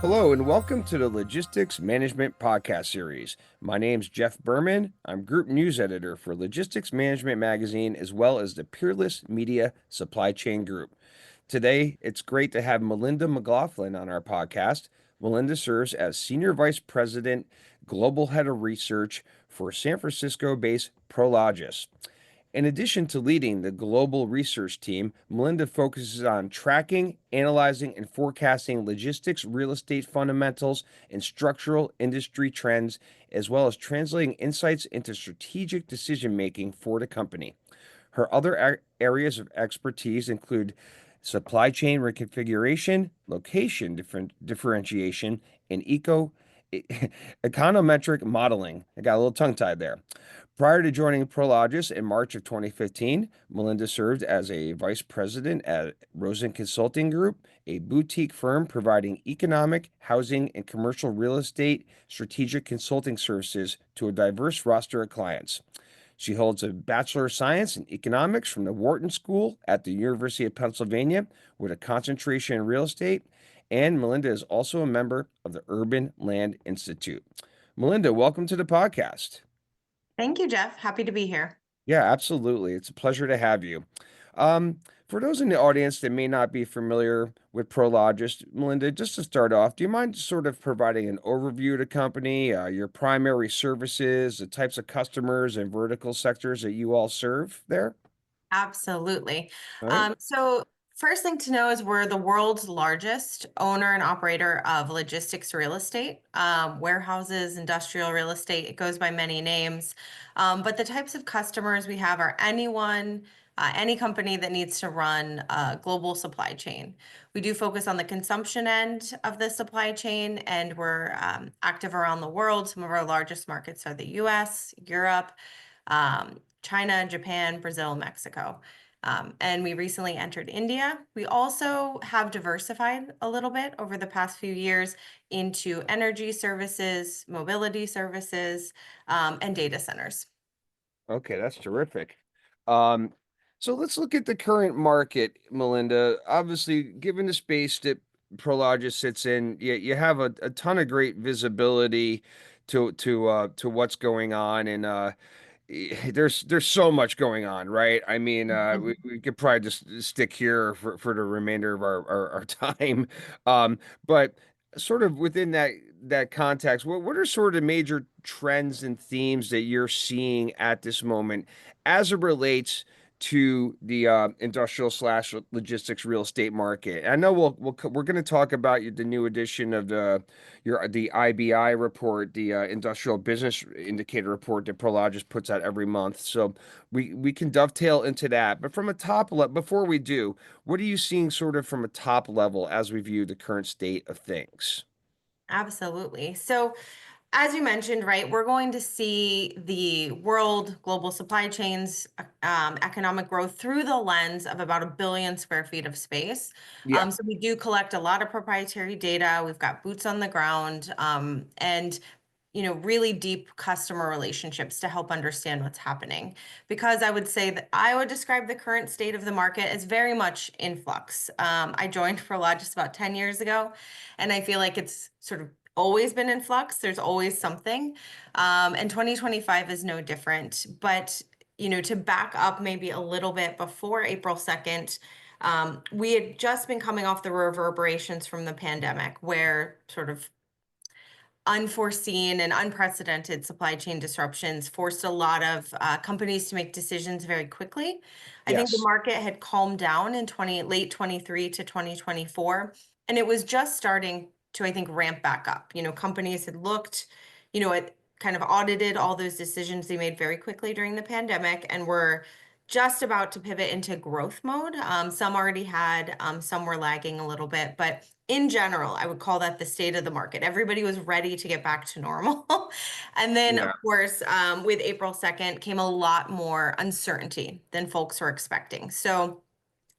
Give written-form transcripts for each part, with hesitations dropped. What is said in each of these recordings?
Hello, and welcome to the Logistics Management Podcast Series. My name's Jeff Berman. I'm Group News Editor for Logistics Management Magazine, as well as the Peerless Media Supply Chain Group. Today, it's great to have Melinda McLaughlin on our podcast. Melinda serves as Senior Vice President, Global Head of Research for San Francisco-based Prologis. In addition to leading the global research team, Melinda focuses on tracking, analyzing, and forecasting logistics, real estate fundamentals, and structural industry trends, as well as translating insights into strategic decision making for the company. Her other areas of expertise include supply chain reconfiguration, location differentiation, and econometric modeling. I got a little tongue tied there. Prior to joining Prologis in March of 2015, Melinda served as a vice president at Rosen Consulting Group, a boutique firm providing economic, housing, and commercial real estate strategic consulting services to a diverse roster of clients. She holds a Bachelor of Science in Economics from the Wharton School at the University of Pennsylvania with a concentration in real estate, and Melinda is also a member of the Urban Land Institute. Melinda, welcome to the podcast. Thank you, Jeff. Happy to be here. Yeah, absolutely. It's a pleasure to have you. For those in the audience that may not be familiar with Prologis, Melinda, just to start off, do you mind sort of providing an overview of the company, your primary services, the types of customers and vertical sectors that you all serve there? Absolutely. All right. So first thing to know is we're the world's largest owner and operator of logistics real estate, warehouses, industrial real estate. It goes by many names. But the types of customers we have are any company that needs to run a global supply chain. We do focus on the consumption end of the supply chain, and we're active around the world. Some of our largest markets are the US, Europe, China, Japan, Brazil, Mexico. And we recently entered India. We also have diversified a little bit over the past few years into energy services, mobility services, and data centers. Okay, that's terrific. Um, so let's look at the current market, Melinda. Obviously, given the space that Prologis sits in, you have a ton of great visibility to what's going on, and there's so much going on, right? I mean, we could probably just stick here for the remainder of our time. But sort of within that context, what are sort of major trends and themes that you're seeing at this moment as it relates to the industrial slash logistics real estate market? I know we're going to talk about the new edition of the IBI report, the Industrial Business Indicator report that Prologis puts out every month. So we can dovetail into that. But from a top level, before we do, what are you seeing sort of from a top level as we view the current state of things? Absolutely. So, as you mentioned, right, we're going to see the world global supply chains, economic growth through the lens of about 1 billion square feet of space. Yeah. So we do collect a lot of proprietary data. We've got boots on the ground, and really deep customer relationships to help understand what's happening. Because I would say that I would describe the current state of the market as very much in flux. I joined Prologis about 10 years ago, and I feel like it's sort of always been in flux. There's always something. And 2025 is no different. But, to back up maybe a little bit before April 2nd, we had just been coming off the reverberations from the pandemic, where sort of unforeseen and unprecedented supply chain disruptions forced a lot of companies to make decisions very quickly. I think the Yes. market had calmed down in late 23 to 2024, and it was just starting to, I think, ramp back up. Companies had looked, at kind of audited all those decisions they made very quickly during the pandemic, and were just about to pivot into growth mode. Some already had, some were lagging a little bit, but in general, I would call that the state of the market. Everybody was ready to get back to normal. And then, of Yeah. course, with April 2nd came a lot more uncertainty than folks were expecting. So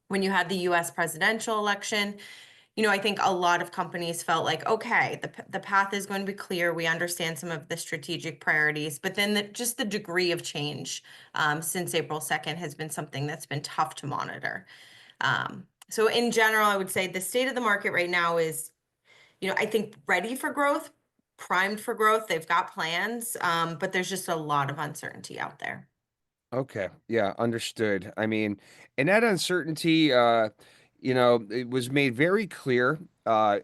when you had the US presidential election, I think a lot of companies felt like, okay, the path is going to be clear. We understand some of the strategic priorities, but then just the degree of change since April 2nd has been something that's been tough to monitor. So in general, I would say the state of the market right now is, I think ready for growth, primed for growth. They've got plans, but there's just a lot of uncertainty out there. Okay. Yeah, understood. I mean, and that uncertainty, it was made very clear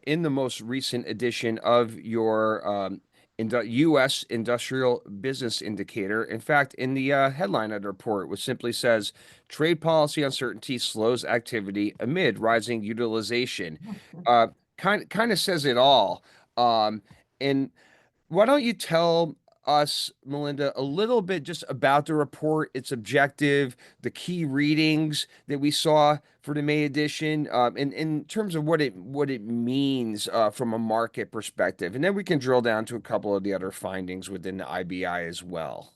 in the most recent edition of your U.S. Industrial Business Indicator. In fact, in the headline of the report, which simply says trade policy uncertainty slows activity amid rising utilization. Uh, kind of says it all. And why don't you tell us, Melinda, a little bit just about the report, its objective, the key readings that we saw for the May edition, and in terms of what it means from a market perspective, and then we can drill down to a couple of the other findings within the IBI as well.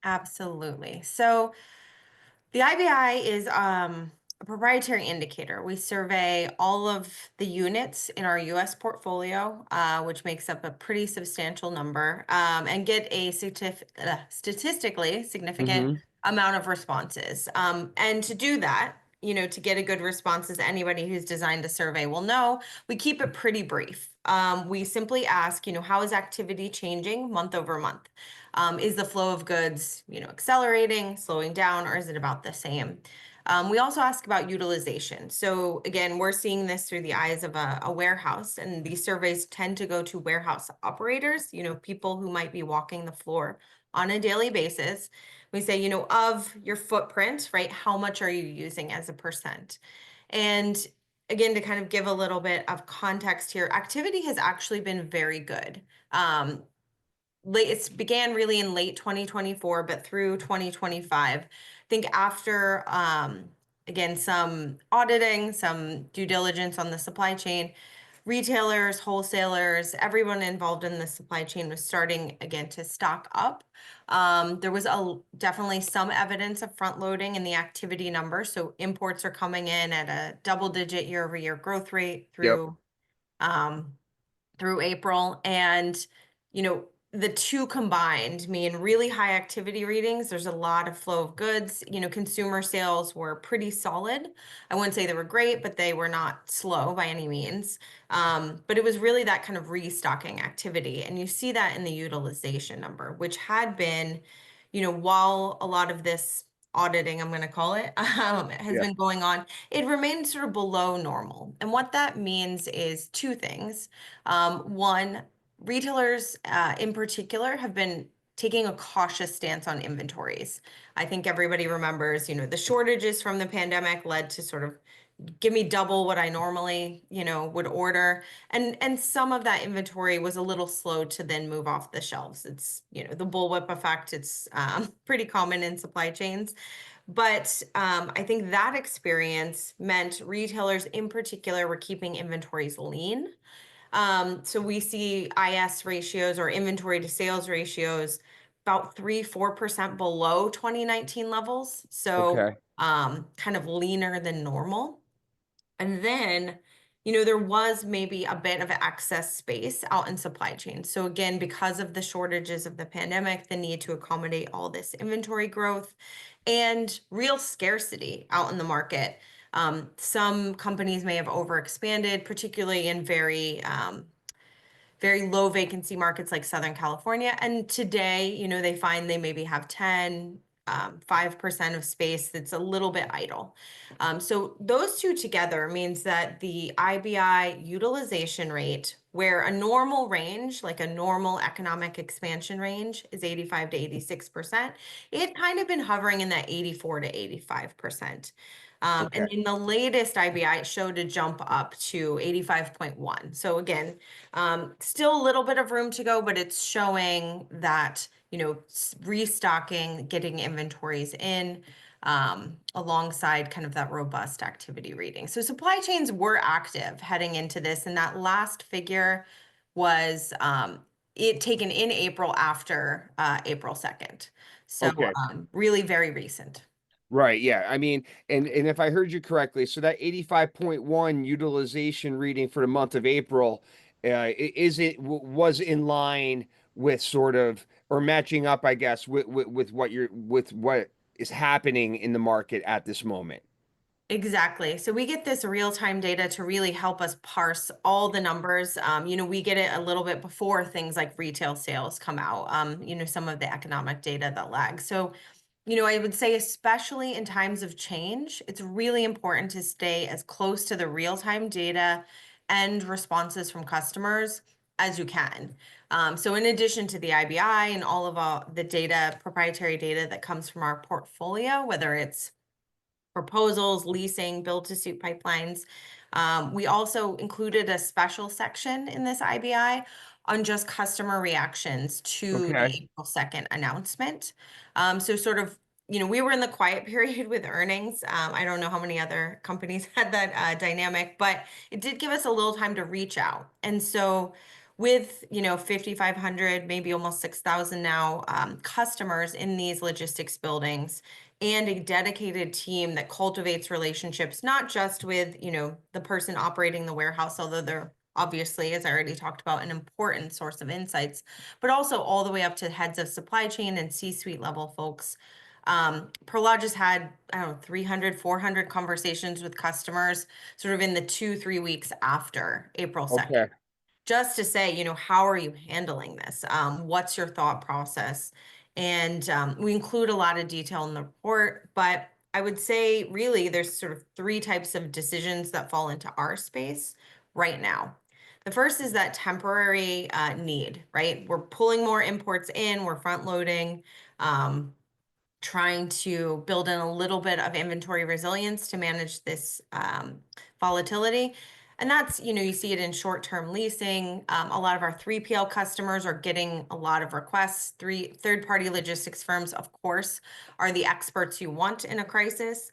Absolutely. So the IBI is a proprietary indicator. We survey all of the units in our US portfolio, which makes up a pretty substantial number, and get a statistically significant Hmm. amount of responses. And to do that, to get a good response, as anybody who's designed a survey will know, we keep it pretty brief. We simply ask, how is activity changing month over month? Is the flow of goods, accelerating, slowing down, or is it about the same? We also ask about utilization. So again, we're seeing this through the eyes of a warehouse, and these surveys tend to go to warehouse operators, people who might be walking the floor on a daily basis. We say, of your footprint, right, how much are you using as a percent? And again, to kind of give a little bit of context here, activity has actually been very good. It began really in late 2024, but through 2025, I think after again some auditing, some due diligence on the supply chain, retailers, wholesalers, everyone involved in the supply chain was starting again to stock up. There was definitely some evidence of front loading in the activity number. So imports are coming in at a double-digit year-over-year growth rate Yep. um, through April. And, the two combined mean really high activity readings. There's a lot of flow of goods. Consumer sales were pretty solid. I wouldn't say they were great, but they were not slow by any means. But it was really that kind of restocking activity. And you see that in the utilization number, which had been, while a lot of this auditing, I'm going to call it, has Yeah. been going on, it remained sort of below normal. And what that means is two things. One, retailers in particular have been taking a cautious stance on inventories. I think everybody remembers, the shortages from the pandemic led to sort of give me double what I normally, would order. And some of that inventory was a little slow to then move off the shelves. It's, the bullwhip effect. It's pretty common in supply chains. But I think that experience meant retailers in particular were keeping inventories lean. So we see IS ratios or inventory to sales ratios about 4% below 2019 levels. So Okay. kind of leaner than normal. And then, there was maybe a bit of excess space out in supply chain. So again, because of the shortages of the pandemic, the need to accommodate all this inventory growth and real scarcity out in the market. Some companies may have overexpanded, particularly in very low vacancy markets like Southern California. And today, they find they maybe have 5% of space that's a little bit idle. So those two together means that the IBI utilization rate, where a normal range, like a normal economic expansion range, is 85 to 86%, it kind of been hovering in that 84 to 85%. Okay. And in the latest IBI, it showed a jump up to 85.1. So again, still a little bit of room to go, but it's showing that, restocking, getting inventories in, alongside kind of that robust activity reading. So supply chains were active heading into this, and that last figure was it taken in April after April 2nd. So Okay. really very recent. Right, yeah. I mean, and if I heard you correctly, so that 85.1 utilization reading for the month of April, is it was in line with sort of or matching up, I guess, with what you're with what is happening in the market at this moment. Exactly. So we get this real-time data to really help us parse all the numbers. We get it a little bit before things like retail sales come out, some of the economic data that lags. So, I would say, especially in times of change, it's really important to stay as close to the real-time data and responses from customers as you can. So in addition to the IBI and all of the data, proprietary data that comes from our portfolio, whether it's proposals, leasing, build to suit pipelines. We also included a special section in this IBI on just customer reactions to the Okay. April 2nd announcement. So sort of, we were in the quiet period with earnings. I don't know how many other companies had that dynamic, but it did give us a little time to reach out. And so with 5,500, maybe almost 6,000 now, customers in these logistics buildings, and a dedicated team that cultivates relationships, not just with, the person operating the warehouse, although they're obviously, as I already talked about, an important source of insights, but also all the way up to heads of supply chain and C-suite level folks. Prologis had, I don't know, 300, 400 conversations with customers sort of in the 2, 3 weeks after April 2nd, Okay. just to say, how are you handling this? What's your thought process? And we include a lot of detail in the report, but I would say really there's sort of three types of decisions that fall into our space right now. The first is that temporary need, right? We're pulling more imports in, we're front loading. Trying to build in a little bit of inventory resilience to manage this volatility. And that's, you see it in short-term leasing. A lot of our 3PL customers are getting a lot of requests. Third-party logistics firms, of course, are the experts you want in a crisis.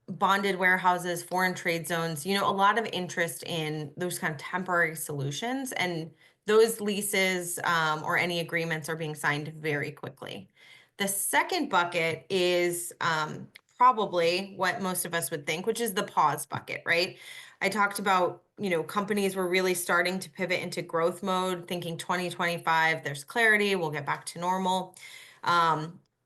Bonded warehouses, foreign trade zones, a lot of interest in those kind of temporary solutions. And those leases or any agreements are being signed very quickly. The second bucket is probably what most of us would think, which is the pause bucket, right? I talked about, companies were really starting to pivot into growth mode, thinking 2025, there's clarity, we'll get back to normal.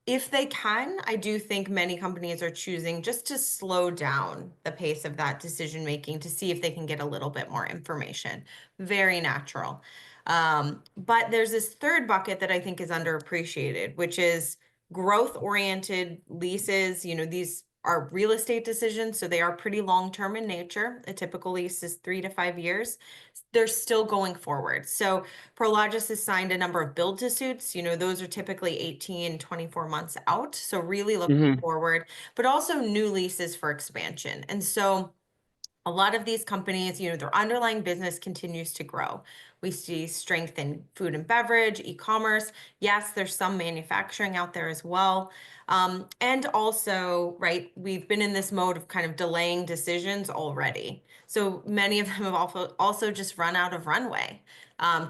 If they can, I do think many companies are choosing just to slow down the pace of that decision making to see if they can get a little bit more information. Very natural. But there's this third bucket that I think is underappreciated, which is growth oriented leases. These are real estate decisions, so they are pretty long term in nature. A typical lease is 3 to 5 years. They're still going forward. So Prologis has signed a number of build to suits. Those are typically 18, 24 months out. So really looking Hmm. forward, but also new leases for expansion. And so a lot of these companies, their underlying business continues to grow. We see strength in food and beverage, e-commerce. Yes, there's some manufacturing out there as well. And also, right, we've been in this mode of kind of delaying decisions already. So many of them have also just run out of runway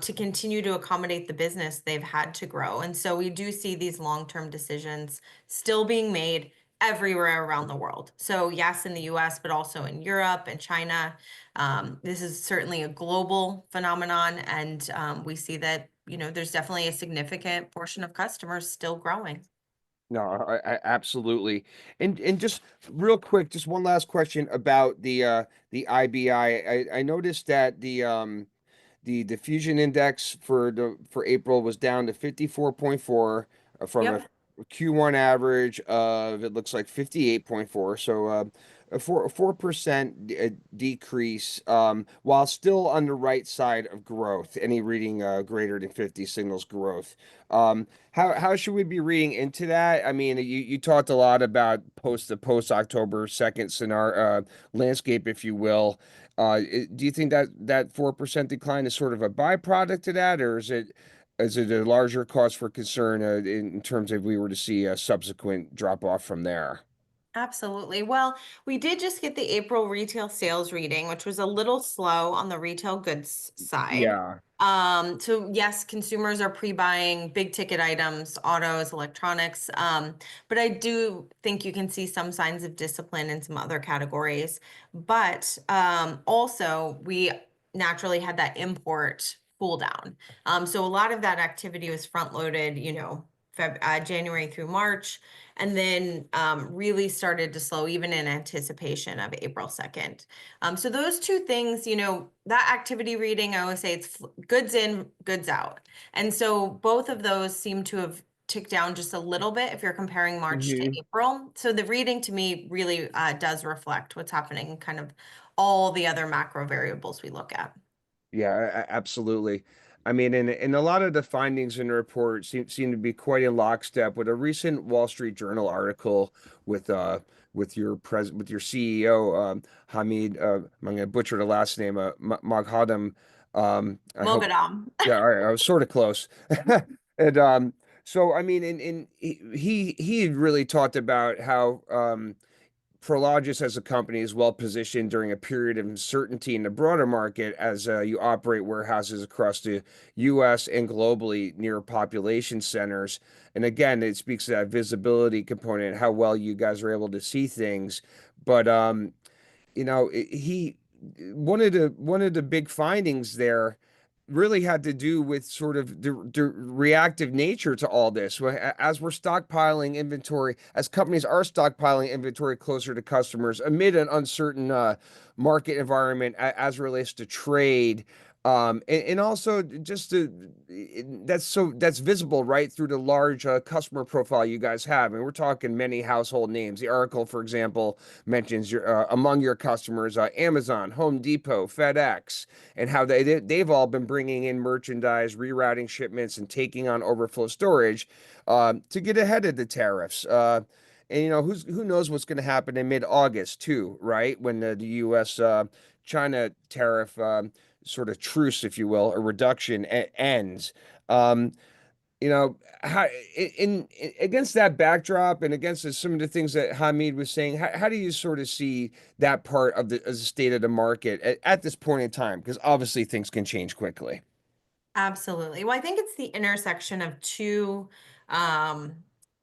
to continue to accommodate the business they've had to grow. And so we do see these long-term decisions still being made everywhere around the world. So yes, in the US, but also in Europe and China. This is certainly a global phenomenon. And we see that, there's definitely a significant portion of customers still growing. No, absolutely. And just real quick, just one last question about the IBI. I noticed that the diffusion index for April was down to 54.4 from a Yep. Q1 average of, it looks like, 58.4. So a 4% decrease, while still on the right side of growth. Any reading greater than 50 signals growth. How should we be reading into that? I mean, you talked a lot about the post October 2nd scenario landscape, if you will. Do you think that that 4% decline is sort of a byproduct of that, or is it a larger cause for concern in terms of we were to see a subsequent drop off from there? Absolutely. Well, we did just get the April retail sales reading, which was a little slow on the retail goods side. Yeah. So yes, consumers are pre-buying big ticket items, autos, electronics. But I do think you can see some signs of discipline in some other categories. But also we naturally had that import cool down. So a lot of that activity was front loaded, January through March, and then really started to slow even in anticipation of April 2nd. So those two things, that activity reading, I always say it's goods in, goods out. And so both of those seem to have ticked down just a little bit if you're comparing March to Mhm. April. So the reading to me really does reflect what's happening in kind of all the other macro variables we look at. Yeah, absolutely. I mean, and a lot of the findings in the report seem to be quite in lockstep with a recent Wall Street Journal article with with your CEO Hamid. I'm going to butcher the last name, Moghadam. I hope. Mogadam. Yeah, all right, I was sort of close. And so I mean, and he really talked about how Prologis as a company is well positioned during a period of uncertainty in the broader market as you operate warehouses across the US and globally near population centers. And again, it speaks to that visibility component, how well you guys are able to see things. But he one of the big findings there really had to do with sort of the reactive nature to all this. As we're stockpiling inventory, as companies are stockpiling inventory closer to customers amid an uncertain market environment as relates to trade. And also just that's visible right through the large customer profile you guys have. And we're talking many household names. The article, for example, mentions among your customers Amazon, Home Depot, FedEx, and how they've all been bringing in merchandise, rerouting shipments, and taking on overflow storage to get ahead of the tariffs. And who knows what's going to happen in mid-August too, right? When the U.S. China tariff sort of truce, if you will, a reduction ends. Um, how against that backdrop and against some of the things that Hamid was saying, how do you sort of see that part of the as the state of the market at this point in time? Because obviously things can change quickly. Absolutely. Well, I think it's the intersection of um,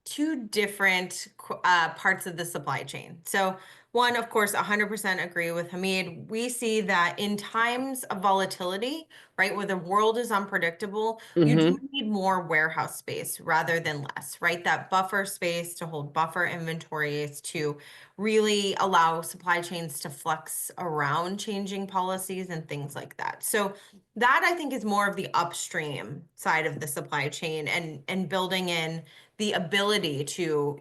two different parts of the supply chain. So one, of course, 100% agree with Hamid. We see that in times of volatility, right, where the world is unpredictable, you do Mm-hmm. need more warehouse space rather than less, right? That buffer space to hold buffer inventories to really allow supply chains to flex around changing policies and things like that. So that I think is more of the upstream side of the supply chain and building in the ability to,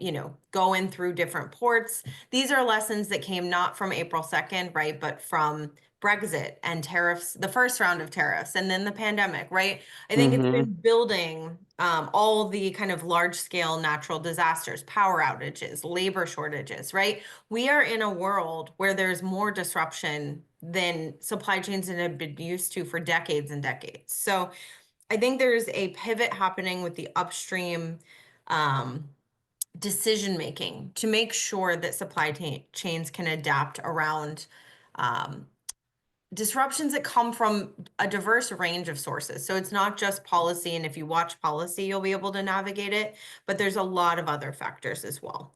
go in through different ports. These are lessons that came not from April 2nd, right, but from Brexit and tariffs, the first round of tariffs, and then the pandemic, right? I think it's Mm-hmm. been building all the kind of large scale natural disasters, power outages, labor shortages, right? We are in a world where there's more disruption than supply chains that have been used to for decades and decades. So I think there's a pivot happening with the upstream um, decision making to make sure that chains can adapt around um, disruptions that come from a diverse range of sources. So it's not just policy, and if you watch policy, you'll be able to navigate it, but there's a lot of other factors as well.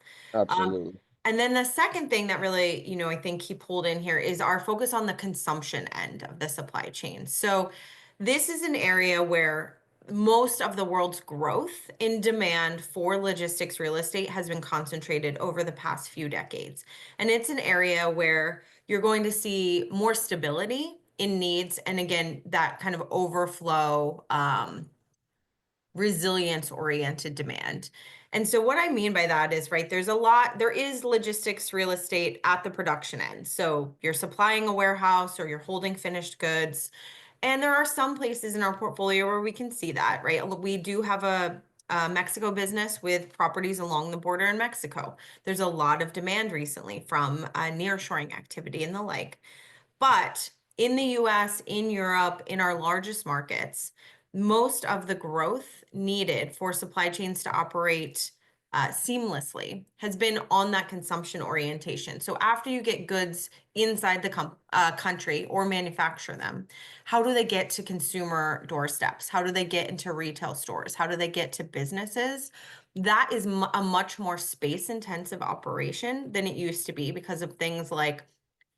Um, Absolutely. and then the second thing that really, I think he pulled in here is our focus on the consumption end of the supply chain. So this is an area where most of the world's growth in demand for logistics real estate has been concentrated over the past few decades. And it's an area where you're going to see more stability in needs. And again, that kind of overflow, resilience oriented demand. And so what I mean by that is, right, there is logistics real estate at the production end. So you're supplying a warehouse or you're holding finished goods. And there are some places in our portfolio where we can see that, right? We do have a Mexico business with properties along the border in Mexico. There's a lot of demand recently from nearshoring activity and the like. But in the US, in Europe, in our largest markets, most of the growth needed for supply chains to operate seamlessly has been on that consumption orientation. So after you get goods inside the country or manufacture them, how do they get to consumer doorsteps? How do they get into retail stores? How do they get to businesses? That is a much more space intensive operation than it used to be because of things like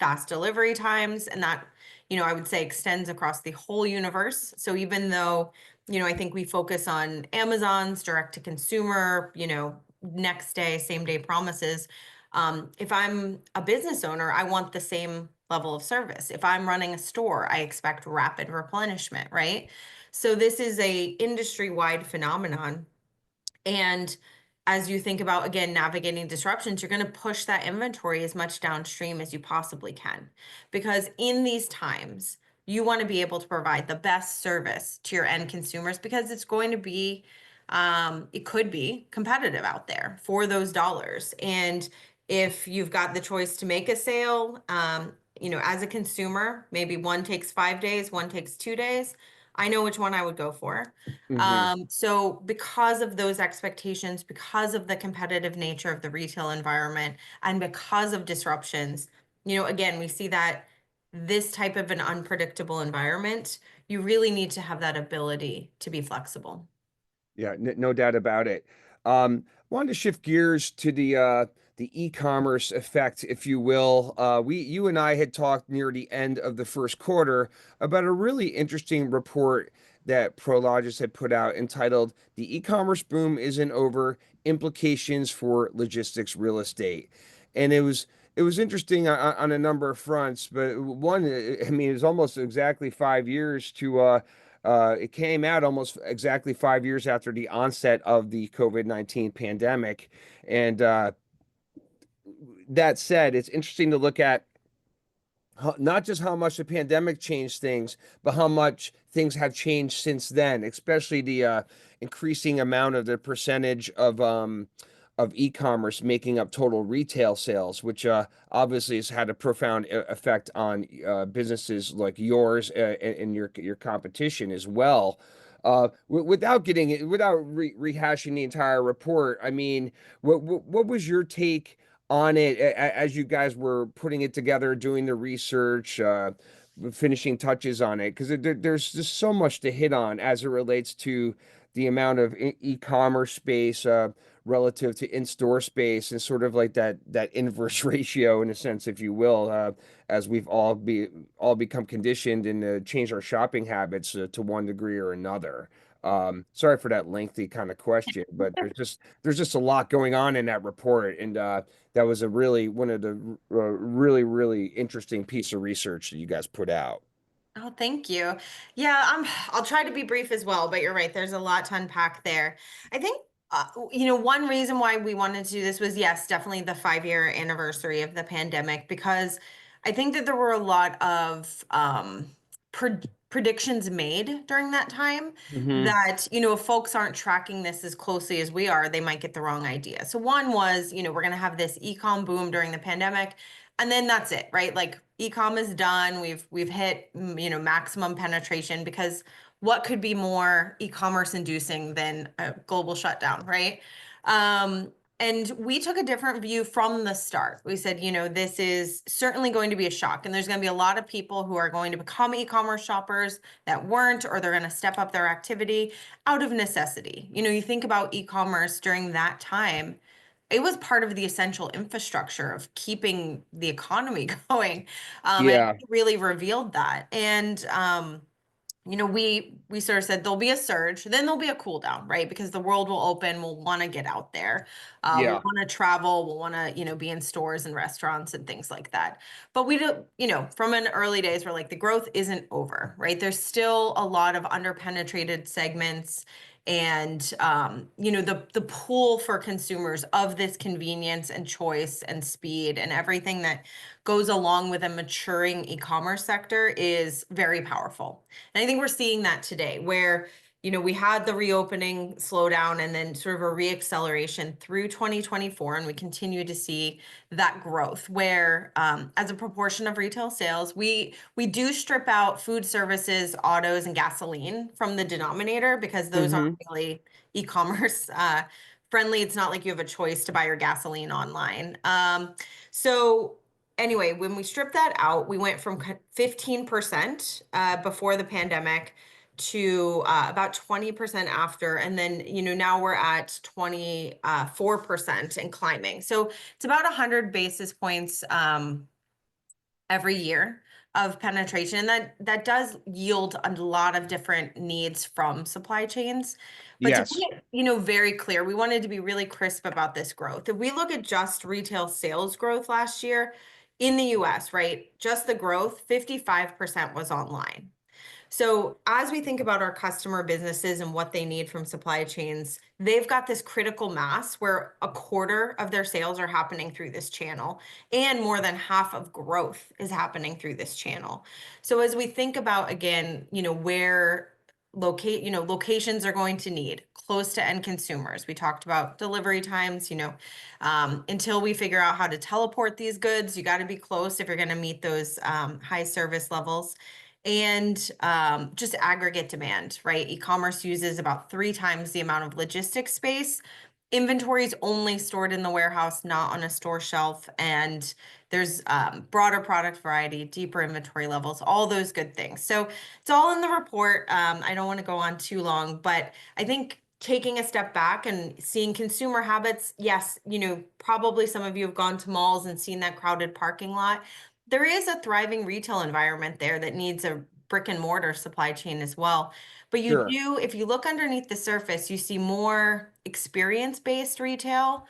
fast delivery times, and that, I would say extends across the whole universe. So even though I think we focus on Amazon's direct to consumer, next day, same day promises. If I'm a business owner, I want the same level of service. If I'm running a store, I expect rapid replenishment, right? So this is a industry-wide phenomenon. And as you think about, again, navigating disruptions, you're going to push that inventory as much downstream as you possibly can. Because in these times, you want to be able to provide the best service to your end consumers because it's going to be, it could be competitive out there for those dollars. And if you've got the choice to make a sale, as a consumer, maybe one takes 5 days, one takes 2 days. I know which one I would go for. Hmm. So because of those expectations, because of the competitive nature of the retail environment, and because of disruptions, again, we see that this type of an unpredictable environment, you really need to have that ability to be flexible. Yeah, no doubt about it. Wanted to shift gears to the e-commerce effect, if you will. You and I had talked near the end of the first quarter about a really interesting report that Prologis had put out entitled "The E-commerce Boom Isn't Over: Implications for Logistics Real Estate," and it was interesting on a number of fronts. But one, I mean, it was almost exactly 5 years to it came out almost exactly 5 years after the onset of the COVID-19 pandemic. And that said, it's interesting to look at not just how much the pandemic changed things, but how much things have changed since then, especially the increasing amount of the percentage of e-commerce making up total retail sales, which obviously has had a profound effect on businesses like yours and your competition as well. Without rehashing the entire report, I mean, what was your take on it as you guys were putting it together, doing the research, finishing touches on it? Because there's just so much to hit on as it relates to the amount of e-commerce space relative to in-store space, and sort of like that inverse ratio in a sense, if you will, as we've all become conditioned and changed our shopping habits to one degree or another. Sorry for that lengthy kind of question, but there's just a lot going on in that report, and that was a really one of the really interesting piece of research that you guys put out. Oh, thank you. Yeah, I'll try to be brief as well, but you're right. There's a lot to unpack there. I think, one reason why we wanted to do this was, yes, definitely the 5 year anniversary of the pandemic, because I think that there were a lot of predictions made during that time Hmm. that, if folks aren't tracking this as closely as we are, they might get the wrong idea. So one was, we're going to have this e-com boom during the pandemic. And then that's it, right? Like e-com is done. We've hit, maximum penetration, because what could be more e-commerce inducing than a global shutdown, right? And we took a different view from the start. We said, this is certainly going to be a shock, and there's going to be a lot of people who are going to become e-commerce shoppers that weren't, or they're going to step up their activity out of necessity. You think about e-commerce during that time, it was part of the essential infrastructure of keeping the economy going. And Yeah, it really revealed that. And we sort of said there'll be a surge, then there'll be a cool down, right? Because the world will open, we'll want to get out there, we'll yeah, want to travel, we'll want to, be in stores and restaurants and things like that. But we do, from an early days, we're like, the growth isn't over, right? There's still a lot of underpenetrated segments, and the pool for consumers of this convenience and choice and speed and everything that goes along with a maturing e-commerce sector is very powerful. And I think we're seeing that today, where, we had the reopening slowdown and then sort of a reacceleration through 2024. And we continue to see that growth where, as a proportion of retail sales, we do strip out food services, autos, and gasoline from the denominator, because those aren't hmm really e-commerce friendly. It's not like you have a choice to buy your gasoline online. So anyway, when we stripped that out, we went from 15% before the pandemic to about 20% after. And then, now we're at 24% and climbing. So it's about 100 basis points every year of penetration. And that does yield a lot of different needs from supply chains. But to Yes. be, very clear, we wanted to be really crisp about this growth. If we look at just retail sales growth last year in the US, right? Just the growth, 55% was online. So, as we think about our customer businesses and what they need from supply chains, they've got this critical mass where a quarter of their sales are happening through this channel, and more than half of growth is happening through this channel. So, as we think about again, where locations are going to need close to end consumers. We talked about delivery times, until we figure out how to teleport these goods, you got to be close if you're going to meet those high service levels. And just aggregate demand, right? E-commerce uses about 3 times the amount of logistics space. Inventory is only stored in the warehouse, not on a store shelf. And there's broader product variety, deeper inventory levels, all those good things. So it's all in the report. I don't want to go on too long, but I think taking a step back and seeing consumer habits, yes, probably some of you have gone to malls and seen that crowded parking lot. There is a thriving retail environment there that needs a brick and mortar supply chain as well. But you Sure. do, if you look underneath the surface, you see more experience-based retail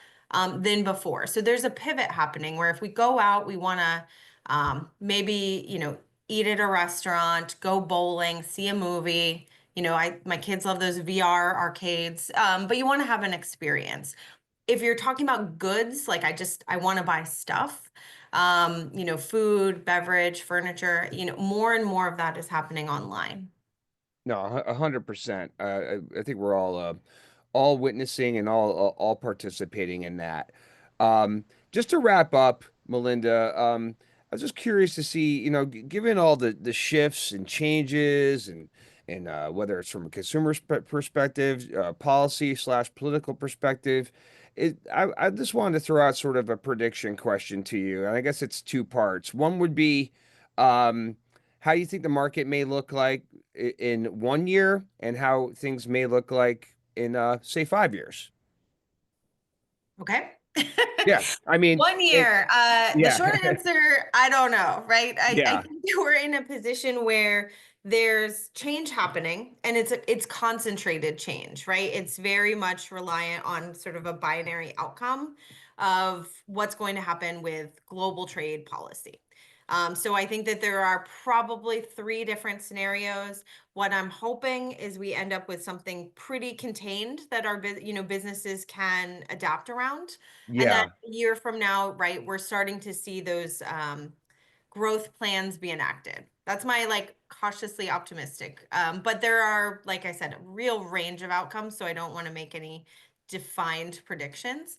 than before. So there's a pivot happening where if we go out, we want to maybe, eat at a restaurant, go bowling, see a movie. My kids love those VR arcades, but you want to have an experience. If you're talking about goods, like I want to buy stuff, food, beverage, furniture, more and more of that is happening online. No, 100%. I think we're all witnessing and all participating in that. Just to wrap up, Melinda, I was just curious to see, given all the shifts and changes and whether it's from a consumer perspective, policy slash political perspective, I just wanted to throw out sort of a prediction question to you, and I guess it's two parts. One would be, um, how you think the market may look like in 1 year and how things may look like in say 5 years. Okay. Yeah, I mean, 1 year. The yeah, short answer, I don't know, right? I yeah, think we're in a position where there's change happening and it's concentrated change, right? It's very much reliant on sort of a binary outcome of what's going to happen with global trade policy. So I think that there are probably 3 different scenarios. What I'm hoping is we end up with something pretty contained that our businesses can adapt around. And then yeah, a year from now, right, we're starting to see those growth plans be enacted. That's my like cautiously optimistic. But there are, like I said, a real range of outcomes, so I don't want to make any defined predictions.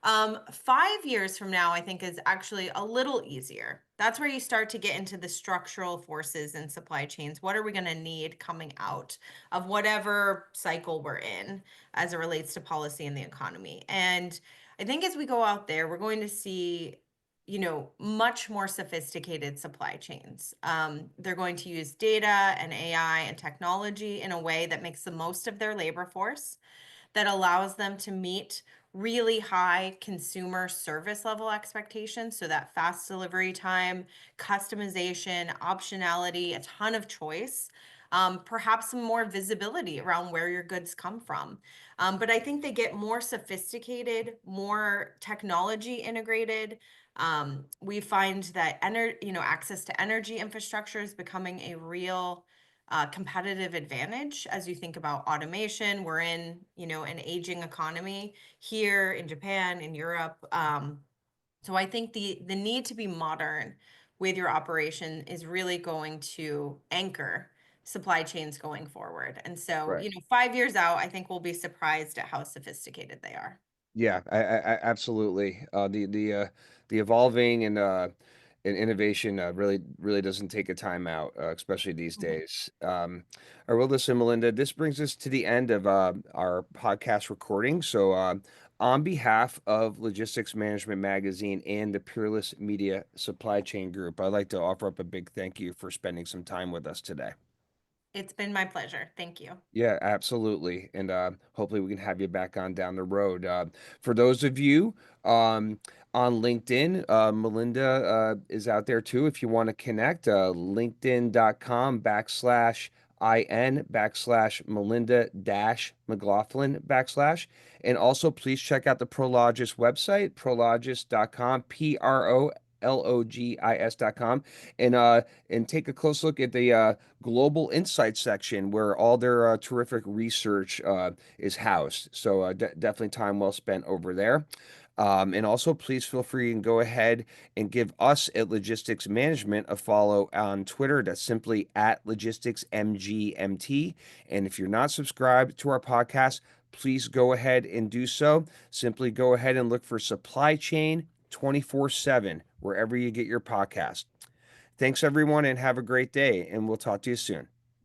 5 years from now, I think is actually a little easier. That's where you start to get into the structural forces in supply chains. What are we going to need coming out of whatever cycle we're in as it relates to policy and the economy? And I think as we go out there, we're going to see much more sophisticated supply chains. They're going to use data and AI and technology in a way that makes the most of their labor force, that allows them to meet really high consumer service level expectations. So that fast delivery time, customization, optionality, a ton of choice. Perhaps some more visibility around where your goods come from. But I think they get more sophisticated, more technology integrated. We find that access to energy infrastructure is becoming a real competitive advantage as you think about automation. We're in, an aging economy here in Japan, in Europe. So I think the need to be modern with your operation is really going to anchor supply chains going forward. And so, right. 5 years out, I think we'll be surprised at how sophisticated they are. Yeah, I absolutely. The evolving and innovation really doesn't take a time out, especially these Mhm. days. All right, well, listen, Melinda, this brings us to the end of our podcast recording. So, on behalf of Logistics Management Magazine and the Peerless Media Supply Chain Group, I'd like to offer up a big thank you for spending some time with us today. It's been my pleasure. Thank you. Yeah, absolutely. And hopefully we can have you back on down the road. For those of you, um, on LinkedIn. Melinda is out there too if you want to connect. LinkedIn.com/IN/ Melinda dash McLaughlin /. And also please check out the Prologis website, prologis.com, Prologis.com, and take a close look at the global insights section where all their terrific research is housed. So definitely time well spent over there. And also, please feel free and go ahead and give us at Logistics Management a follow on Twitter. That's simply at LogisticsMGMT. And if you're not subscribed to our podcast, please go ahead and do so. Simply go ahead and look for Supply Chain 24/7 wherever you get your podcast. Thanks, everyone, and have a great day. And we'll talk to you soon.